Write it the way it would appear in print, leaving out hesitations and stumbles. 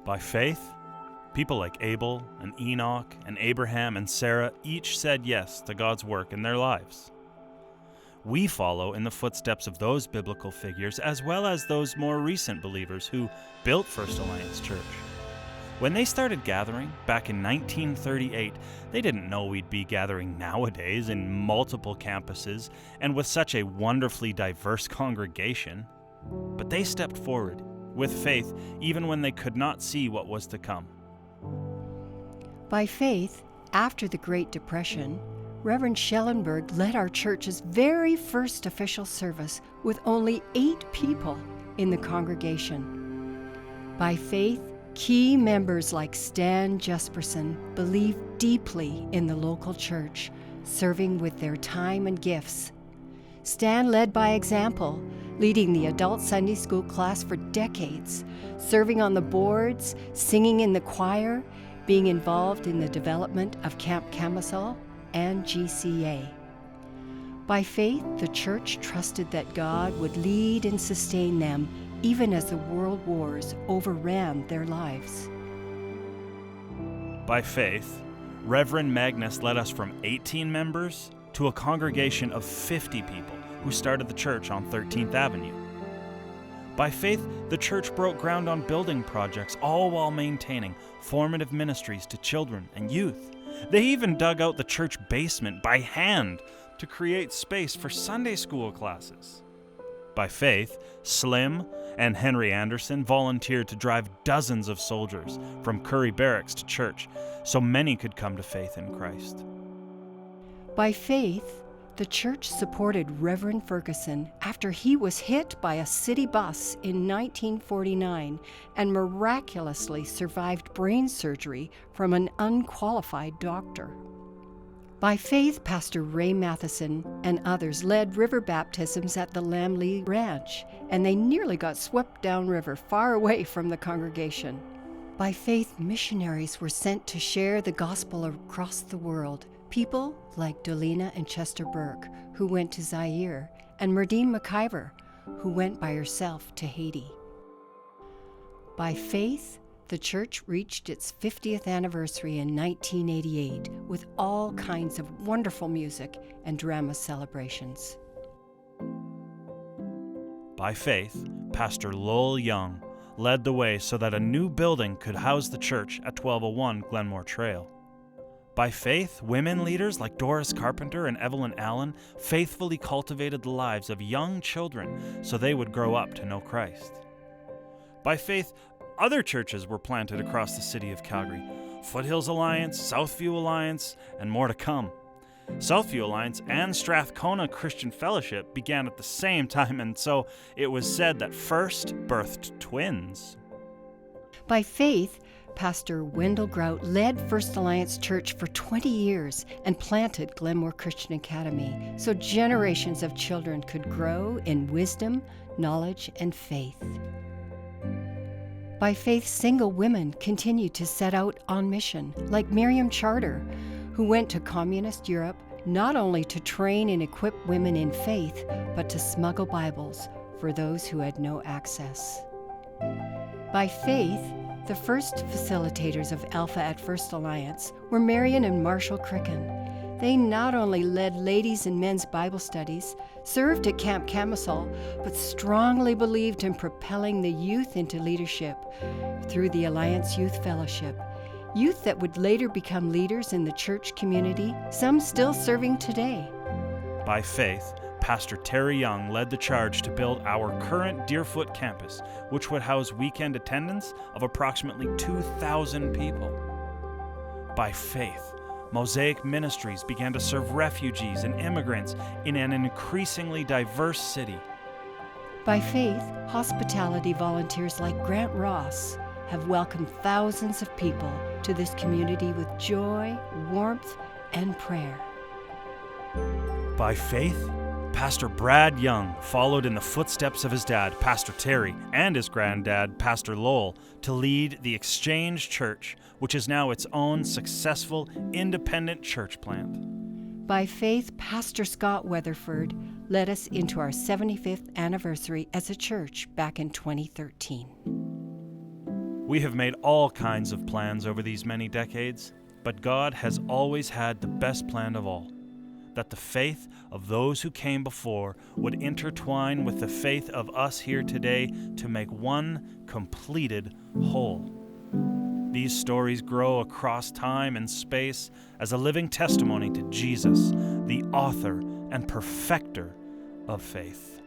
By faith, people like Abel and Enoch and Abraham and Sarah each said yes to God's work in their lives. We follow in the footsteps of those biblical figures as well as those more recent believers who built First Alliance Church. When they started gathering back in 1938, they didn't know we'd be gathering nowadays in multiple campuses and with such a wonderfully diverse congregation. But they stepped forward with faith even when they could not see what was to come. By faith, after the Great Depression, Reverend Schellenberg led our church's very first official service with only 8 people in the congregation. By faith, key members like Stan Jesperson believed deeply in the local church, serving with their time and gifts. Stan led by example, leading the adult Sunday school class for decades, serving on the boards, singing in the choir, being involved in the development of Camp Camisole and GCA. By faith, the church trusted that God would lead and sustain them even as the world wars overran their lives. By faith, Reverend Magnus led us from 18 members to a congregation of 50 people who started the church on 13th Avenue. By faith, the church broke ground on building projects, all while maintaining formative ministries to children and youth. They even dug out the church basement by hand to create space for Sunday school classes. By faith, Slim and Henry Anderson volunteered to drive dozens of soldiers from Curry Barracks to church so many could come to faith in Christ. By faith, the church supported Reverend Ferguson after he was hit by a city bus in 1949 and miraculously survived brain surgery from an unqualified doctor. By faith, Pastor Ray Matheson and others led river baptisms at the Lamley Ranch, and they nearly got swept downriver far away from the congregation. By faith, missionaries were sent to share the gospel across the world. People like Dolina and Chester Burke, who went to Zaire, and Merdine McIver, who went by herself to Haiti. By faith, the church reached its 50th anniversary in 1988 with all kinds of wonderful music and drama celebrations. By faith, Pastor Lowell Young led the way so that a new building could house the church at 1201 Glenmore Trail. By faith, women leaders like Doris Carpenter and Evelyn Allen faithfully cultivated the lives of young children so they would grow up to know Christ. By faith, other churches were planted across the city of Calgary: Foothills Alliance, Southview Alliance, and more to come. Southview Alliance and Strathcona Christian Fellowship began at the same time, and so it was said that first birthed twins. By faith, Pastor Wendell Grout led First Alliance Church for 20 years and planted Glenmore Christian Academy so generations of children could grow in wisdom, knowledge, and faith. By faith, single women continued to set out on mission, like Miriam Charter, who went to Communist Europe not only to train and equip women in faith, but to smuggle Bibles for those who had no access. By faith, the first facilitators of Alpha at First Alliance were Marion and Marshall Cricken. They not only led ladies and men's Bible studies, served at Camp Camisole, but strongly believed in propelling the youth into leadership through the Alliance Youth Fellowship. Youth that would later become leaders in the church community, some still serving today. By faith, Pastor Terry Young led the charge to build our current Deerfoot campus, which would house weekend attendance of approximately 2,000 people. By faith, Mosaic Ministries began to serve refugees and immigrants in an increasingly diverse city. By faith, hospitality volunteers like Grant Ross have welcomed thousands of people to this community with joy, warmth, and prayer. By faith, Pastor Brad Young followed in the footsteps of his dad, Pastor Terry, and his granddad, Pastor Lowell, to lead the Exchange Church, which is now its own successful, independent church plant. By faith, Pastor Scott Weatherford led us into our 75th anniversary as a church back in 2013. We have made all kinds of plans over these many decades, but God has always had the best plan of all, that the faith of those who came before would intertwine with the faith of us here today to make one completed whole. These stories grow across time and space as a living testimony to Jesus, the author and perfecter of faith.